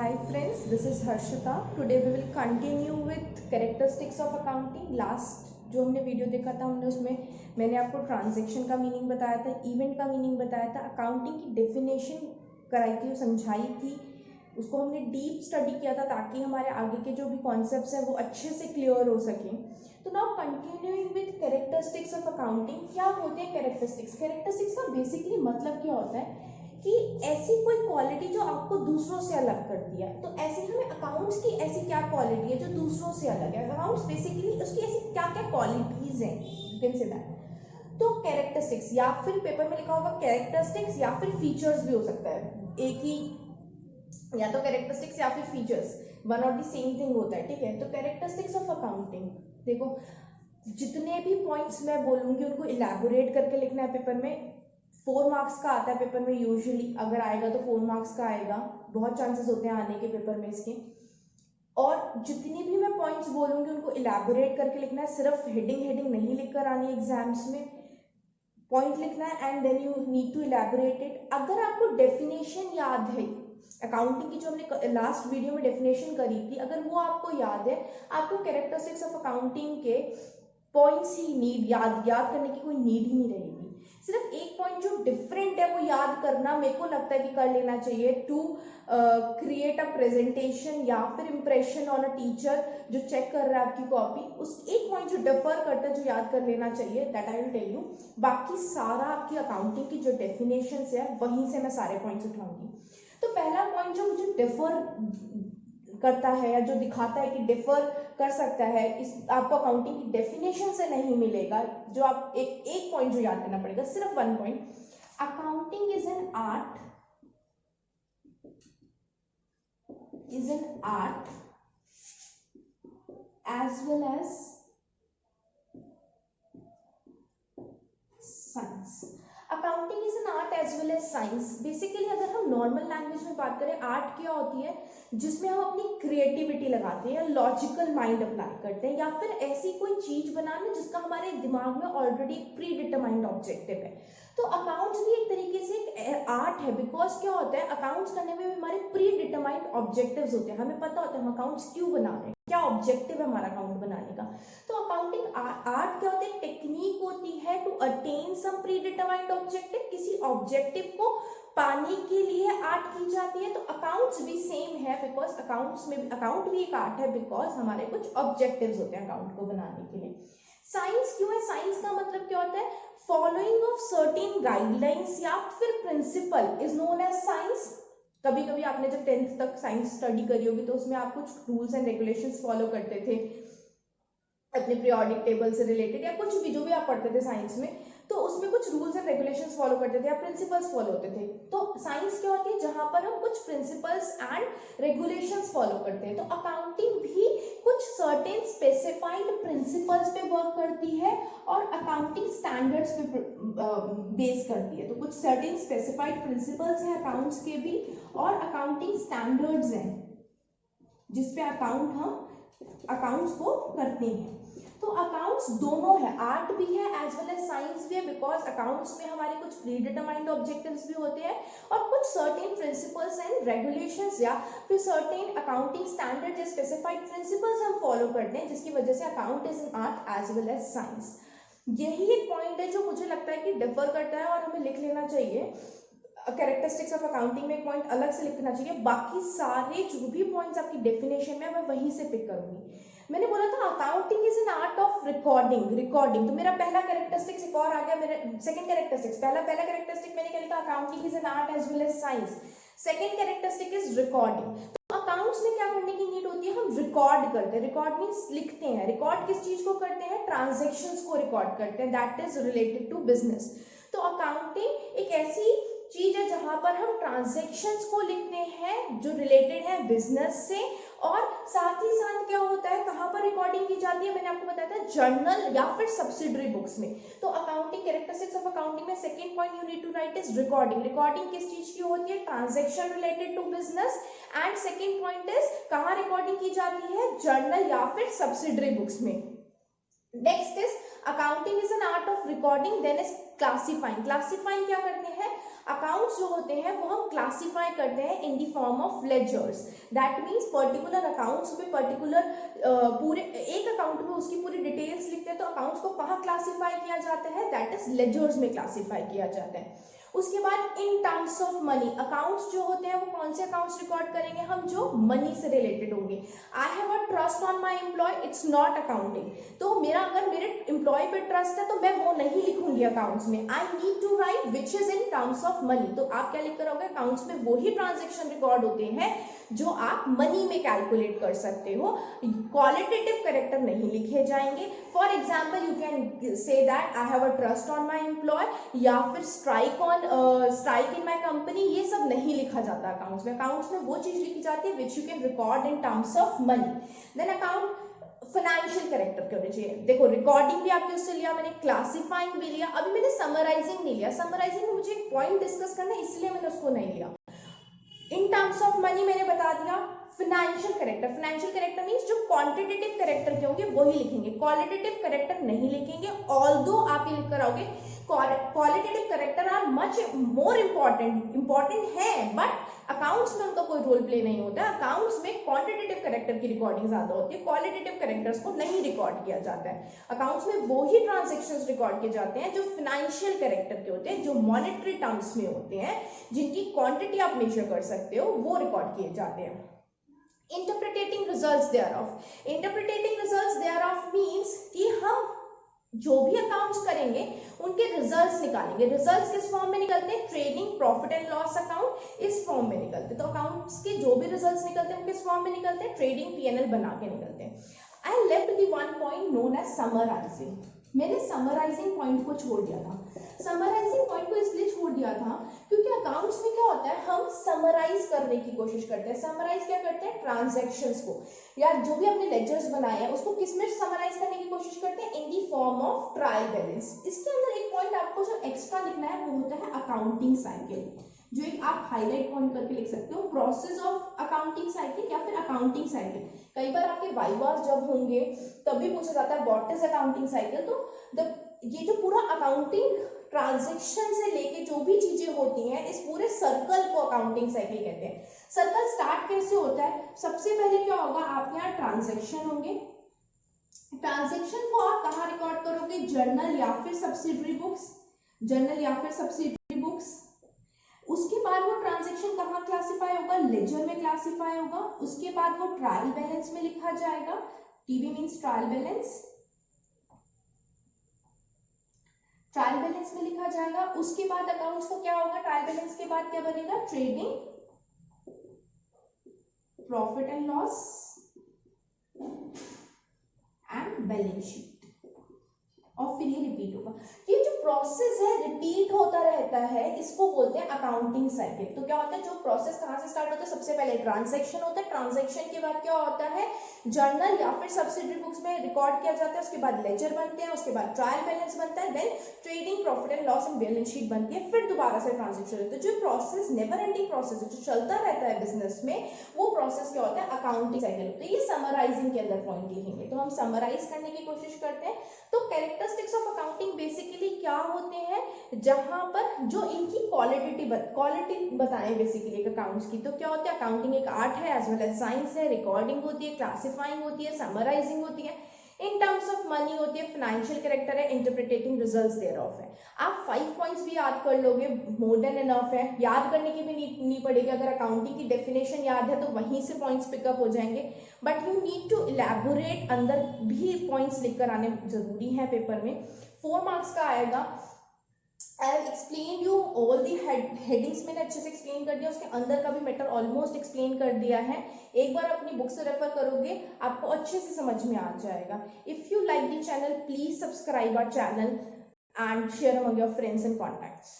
Hi friends, this is Harshita. Today we will continue with characteristics of accounting. Last जो हमने video देखा था हमने उसमें मैंने आपको ट्रांजैक्शन का मीनिंग बताया था, इवेंट का मीनिंग बताया था, अकाउंटिंग की डेफिनेशन कराई थी, समझाई थी, उसको हमने डीप स्टडी किया था ताकि हमारे आगे के जो भी कॉन्सेप्ट्स हैं वो अच्छे से क्लियर हो सकें. तो now continuing with characteristics of accounting. क्या होते हैं कैरेक्टरिस्टिक्स? कैरेक्टरिस्टिक्स का बेसिकली मतलब क्या होता है कि ऐसी कोई क्वालिटी जो आपको दूसरों से अलग करती है. तो ऐसे हमें अकाउंट्स की ऐसी क्या क्वालिटी है जो दूसरों से अलग है. अकाउंट्स बेसिकली उसकी ऐसी क्या क्या क्वालिटीज हैं, यू कैन से दैट. तो कैरेक्टरिस्टिक्स या फिर पेपर में लिखा होगा कैरेक्टरिस्टिक्स या फिर फीचर्स भी हो सकता है, एक ही, या तो कैरेक्टरिस्टिक्स या फिर फीचर्स, वन और द सेम थिंग होता है. ठीक है, तो कैरेक्टरिस्टिक्स ऑफ अकाउंटिंग देखो, जितने भी पॉइंट्स मैं बोलूंगी उनको इलैबोरेट करके लिखना है. पेपर में 4 मार्क्स का आता है, पेपर में यूजुअली अगर आएगा तो 4 मार्क्स का आएगा, बहुत चांसेस होते हैं आने के पेपर में इसके. और जितनी भी मैं पॉइंट्स बोलूंगी उनको इलैबोरेट करके लिखना है, सिर्फ हेडिंग नहीं लिखकर आनी एग्जाम्स में, पॉइंट लिखना है and then you need to elaborate it. अगर आपको डेफिनेशन याद है अकाउंटिंग की, जो हमने लास्ट वीडियो में डेफिनेशन करी थी, अगर वो आपको याद है, आपको कैरेक्टरिस्टिक्स ऑफ अकाउंटिंग के पॉइंट्स ही याद करने की कोई नीड ही नहीं रहेगी. सिर्फ एक पॉइंट जो डिफरेंट है वो याद करना मेरे को लगता है कि कर लेना चाहिए टू क्रिएट अ प्रेजेंटेशन या फिर इंप्रेशन ऑन अ टीचर जो चेक कर रहा है आपकी कॉपी. उस एक पॉइंट जो डिफर करता है जो याद कर लेना चाहिए, that I will tell you. बाकी सारा आपकी अकाउंटिंग की जो डेफिनेशन है वहीं से मैं सारे पॉइंट्स उठाऊंगी. तो पहला पॉइंट जो मुझे डिफर करता है या जो दिखाता है कि डिफर कर सकता है, इस आपको अकाउंटिंग की डेफिनेशन से नहीं मिलेगा, जो आप एक पॉइंट जो याद करना पड़ेगा, सिर्फ one point. Accounting is an art as well as science. Accounting is an art as well as science. Basically अगर हम नॉर्मल लैंग्वेज में बात करें, आर्ट क्या होती है जिसमें हम अपनी क्रिएटिविटी लगाते हैं या लॉजिकल माइंड अप्लाई करते हैं, या फिर ऐसी कोई चीज बनाना जिसका हमारे दिमाग में ऑलरेडी प्री डिटरमाइंड ऑब्जेक्टिव है. तो अकाउंट्स भी एक तरीके से एक आर्ट है, बिकॉज क्या होता है अकाउंट्स करने में भी हमारे प्री डिटरमाइंड ऑब्जेक्टिव्स होते हैं. हमें पता होता है हम अकाउंट्स क्यों बना रहे हैं, क्या ऑब्जेक्टिव है हमारा अकाउंट बनाने का. तो अकाउंटिंग आर्ट क्या होता है, टेक्निक होती है to attain some predetermined objective. किसी ऑब्जेक्टिव को पाने के लिए आर्ट की जाती है. तो अकाउंट्स भी सेम है, बिकॉज अकाउंट्स में अकाउंट भी एक आर्ट है, बिकॉज हमारे कुछ ऑब्जेक्टिव्स होते हैं अकाउंट को बनाने के लिए. साइंस क्यों है? साइंस का मतलब क्या होता है, फॉलोइंग ऑफ सर्टेन गाइडलाइंस या फिर principle is known as science. कभी कभी आपने जब 10th तक साइंस स्टडी करी होगी तो उसमें आप कुछ रूल्स एंड रेगुलेशंस फॉलो करते थे अपने पीरियोडिक टेबल से रिलेटेड, या कुछ भी जो भी आप पढ़ते थे साइंस में, तो उसमें कुछ रूल्स एंड रेगुलेशंस फॉलो करते थे या प्रिंसिपल्स फॉलो होते थे. तो साइंस क्या होती है, जहां पर हम कुछ प्रिंसिपल्स एंड रेगुलेशंस फॉलो करते हैं. तो अकाउंटिंग भी कुछ सर्टेन स्पेसिफाइड प्रिंसिपल्स पे वर्क करती है और अकाउंटिंग स्टैंडर्ड्स पे बेस करती है. तो कुछ सर्टेन स्पेसिफाइड प्रिंसिपल्स हैं अकाउंट्स के भी, और अकाउंटिंग स्टैंडर्ड्स हैं जिसपे अकाउंट्स को करते हैं. तो अकाउंट्स दोनों है, आर्ट भी है एज वेल एज साइंस भी है, बिकॉज अकाउंट्स में हमारे कुछ प्री डिटरमाइंड ऑब्जेक्टिव्स भी होते हैं और कुछ सर्टेन प्रिंसिपल्स एंड रेगुलेशंस या फिर सर्टेन अकाउंटिंग स्टैंडर्ड या स्पेसिफाइड प्रिंसिपल्स हम फॉलो करते हैं, जिसकी वजह से account is an art as well as science. यही एक पॉइंट है जो मुझे लगता है कि डिफर करता है और हमें लिख लेना चाहिए. कैरेक्टरिस्टिक्स ऑफ अकाउंटिंग में एक पॉइंट अलग से लिखना चाहिए, बाकी सारे जो भी पॉइंट्स आपकी डेफिनेशन में मैं वहीं से पिक करूंगी. मैंने बोला था accounting is an art of recording. तो मेरा पहला कैरेक्टरिस्टिक्स एक और आ गया, मेरा सेकंड कैरेक्टरिस्टिक्स. पहला कैरेक्टरिस्टिक मैंने क्या लिखा, accounting is an art as well as science. Second characteristic is recording. तो अकाउंट्स में क्या करने की नीड होती है, हम रिकॉर्ड करते हैं. रिकॉर्ड मीन्स लिखते हैं. रिकॉर्ड किस चीज को करते हैं, ट्रांजेक्शन्स को रिकॉर्ड करते हैं, that is related to business. तो अकाउंटिंग एक ऐसी चीज है जहां पर हम ट्रांजैक्शंस को लिखते हैं जो रिलेटेड है बिजनेस से, और साथ ही साथ क्या होता है, कहां पर रिकॉर्डिंग की जाती है, मैंने आपको बताया था जर्नल या फिर सब्सिडरी बुक्स में. तो अकाउंटिंग कैरेक्टरिस्टिक्स ऑफ अकाउंटिंग में second point you need to write is recording. Recording किस चीज की होती है, transaction related to business. And second point is कहां रिकॉर्डिंग की जाती है, जर्नल या फिर सब्सिडरी बुक्स में. Next is accounting is an art of recording, then is classifying. Classifying क्या करते हैं, अकाउंट्स जो होते हैं वो हम क्लासीफाई करते हैं in the form of ledgers. That means particular accounts में पर्टिकुलर पूरे एक अकाउंट में उसकी पूरी डिटेल्स लिखते हैं, तो अकाउंट्स को कहाँ क्लासीफाई किया जाता है, दैट इज लेजर्स में क्लासीफाई किया जाता है। उसके बाद इन टर्म्स ऑफ मनी, अकाउंट्स जो होते हैं वो कौन से अकाउंट्स रिकॉर्ड करेंगे हम, जो मनी से रिलेटेड होंगे। I have a trust on my employ, it's not accounting. तो मेरा अगर मेरे एम्प्लॉय पे ट्रस्ट है तो मैं वो नहीं लिखूंगी अकाउंट्स में। I need to write which is in terms of money. तो आप क्या लिख कर आओगे, अकाउंट्स में वही ट्रांजेक्शन रिकॉर्ड होते हैं जो आप मनी में कैलकुलेट कर सकते हो। क्वालिटेटिव कैरेक्टर नहीं लिखे जाएंगे। For example you can say that I have a trust on my employ, या फिर स्ट्राइक इन माई कंपनी, ये सब नहीं लिखा जाता अकाउंट्स में। अकाउंट्स में वो चीज लिखी जाती है which you can record in terms of money. Then account financial character के होने चाहिए। देखो रिकॉर्डिंग भी आपके उससे लिया मैंने, क्लासिफाइंग भी लिया, अभी मैंने समराइजिंग नहीं लिया। समराइजिंग में मुझे एक पॉइंट डिस्कस करना है इसलिए मैंने उसको नहीं लिया। इन टर्म्स ऑफ मनी मैंने बता दिया। Financial character, financial character means जो क्वांटिटेटिव कैरेक्टर के होंगे वही लिखेंगे, क्वालिटेटिव कैरेक्टर नहीं लिखेंगे। ऑल्दो आप ये लिख कर आओगे qualitative character are much more important है, बट अकाउंट्स में उनका कोई रोल प्ले नहीं होता है। अकाउंट्स में क्वांटिटेटिव कैरेक्टर की रिकॉर्डिंग ज्यादा होती है, क्वालिटेटिव कैरेक्टर्स को नहीं रिकॉर्ड किया जाता है। अकाउंट्स में वो ही ट्रांजेक्शंस रिकॉर्ड किए जाते हैं जो फाइनेंशियल कैरेक्टर के होते हैं, जो मॉनेटरी टर्म्स में होते हैं, जिनकी क्वांटिटी आप मेजर कर सकते हो, वो रिकॉर्ड किए जाते हैं। Interpreting results thereof, interpreting results thereof means कि हम जो भी अकाउंट्स करेंगे उनके रिजल्ट्स निकालेंगे। रिजल्ट्स किस फॉर्म में निकलते हैं, trading profit and loss account इस फॉर्म में निकलते हैं। तो अकाउंट्स के जो भी रिजल्ट्स निकलते हैं वो किस फॉर्म में निकलते हैं, ट्रेडिंग पीएनएल बना के निकलते हैं। I left the one point known as summarising. मैंने समराइजिंग पॉइंट को छोड़ दिया था। समराइजिंग पॉइंट को इसलिए छोड़ दिया था क्योंकि अकाउंट्स में क्या होता है, हम समराइज करने की कोशिश करते हैं। समराइज क्या करते हैं, ट्रांजैक्शंस को या जो भी अपने लेजर्स बनाए हैं उसको किस में समराइज करने की कोशिश करते हैं, in the form of trial balance. इसके अंदर एक पॉइंट आपको जो एक्स्ट्रा लिखना है वो होता है अकाउंटिंग साइकिल, जो एक आप हाईलाइट पॉइंट करके लिख सकते हो, प्रोसेस ऑफ अकाउंटिंग साइकिल या फिर अकाउंटिंग साइकिल। कई बार आपके वाइवास जब होंगे तब भी पूछा जाता है व्हाट इज अकाउंटिंग साइकिल। तो ये जो पूरा अकाउंटिंग ट्रांजैक्शन से लेके जो भी चीजें होती हैं, इस पूरे सर्कल को अकाउंटिंग साइकिल कहते हैं। सर्कल स्टार्ट कैसे होता है, सबसे पहले क्या होगा, आप यहाँ ट्रांजैक्शन होंगे। ट्रांजैक्शन को आप कहाँ रिकॉर्ड करोगे, जर्नल या फिर सब्सिडरी बुक्स, जर्नल या फिर सब्सिडरी बुक्स। उसके बाद वो ट्रांजैक्शन कहाँ क्लासिफाई होगा, लेजर में क्लासिफाई होगा। उसके बाद वो ट्रायल बैलेंस में लिखा जाएगा, TB means trial balance, trial balance में लिखा जाएगा। उसके बाद अकाउंट्स को क्या होगा, ट्रायल बैलेंस के बाद क्या बनेगा, trading profit and loss and balance sheet, और फिर ये रिपीट होगा। ये जो प्रोसेस है रिपीट होता रहता है, इसको बोलते हैं अकाउंटिंग साइकिल। तो क्या होता है, जो प्रोसेस कहाँ से स्टार्ट होता है, सबसे पहले ट्रांजैक्शन होता है, ट्रांजैक्शन के बाद क्या होता है, जर्नल या फिर सब्सिडरी बुक्स में रिकॉर्ड किया जाता है, उसके बाद लेजर बनते हैं, उसके बाद ट्रायल बैलेंस बनता है, then trading profit and loss and balance sheet बनती है, फिर दोबारा से ट्रांजैक्शन होता है। जो प्रोसेस नेवर एंडिंग प्रोसेस है, जो चलता रहता है बिजनेस में, वो प्रोसेस क्या होता है, अकाउंटिंग साइकिल होता है। ये समराइजिंग के अंदर पॉइंट लिखेंगे, तो हम समराइज करने की कोशिश करते हैं। तो कैरेक्टरिस्टिक्स ऑफ अकाउंटिंग बेसिकली क्या होते हैं, जहां पर जो इनकी क्वालिटी बताएं बेसिकली अकाउंट्स की। तो क्या होता है, अकाउंटिंग एक आर्ट है एज वेल एज साइंस है, रिकॉर्डिंग होती है, क्लासिफाइंग होती है, समराइजिंग होती है, इन टर्म्स ऑफ मनी होती है, फाइनेंशियल कैरेक्टर है, इंटरप्रिटेटिंग रिजल्ट्स देयरऑफ है। आप 5 पॉइंट्स भी याद कर लोगे, मोर देन इनफ है, याद करने की भी नहीं पड़ेगी। अगर अकाउंटिंग की डेफिनेशन याद है तो वहीं से पॉइंट्स पिकअप हो जाएंगे, but you need to elaborate, अंदर भी पॉइंट्स लिखकर आने जरूरी है पेपर में। 4 मार्क्स का आएगा। I have explain you all the headings, मैंने अच्छे से एक्सप्लेन कर दिया, उसके अंदर का भी मैटर ऑलमोस्ट एक्सप्लेन कर दिया है। एक बार अपनी बुक से रेफर करोगे आपको अच्छे से समझ में आ जाएगा। If you like the channel please subscribe our channel and share among your friends and contacts.